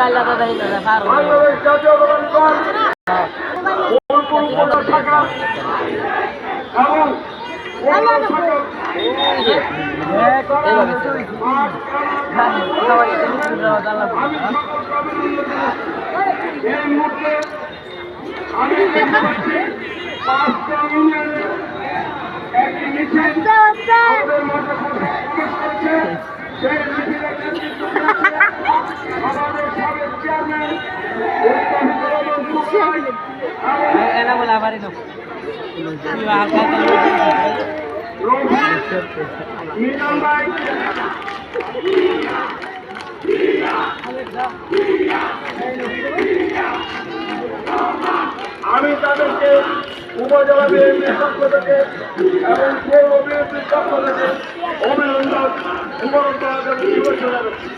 বাংলাদেশ জাতীয়তাবাদী দল ফুলপুর উপজেলা শাখা এবং এই মুহূর্তে আমি দেখতে পাচ্ছি 5টা ইউনিয়নের একটি মিছিল আমাদের মাঝে প্রবেশ করেছে। সেই মিছিলের নেতৃত্ব দিয়েছে আমাদের সাবেক চেয়ারম্যান মিজান ভাই। আমি তাদেরকে উপজেলা বিএনপির পক্ষ থেকে এবং পৌর বিএনপির পক্ষ থেকে অভিনন্দন উপরোধ এবং শুভেচ্ছা জানাচ্ছি।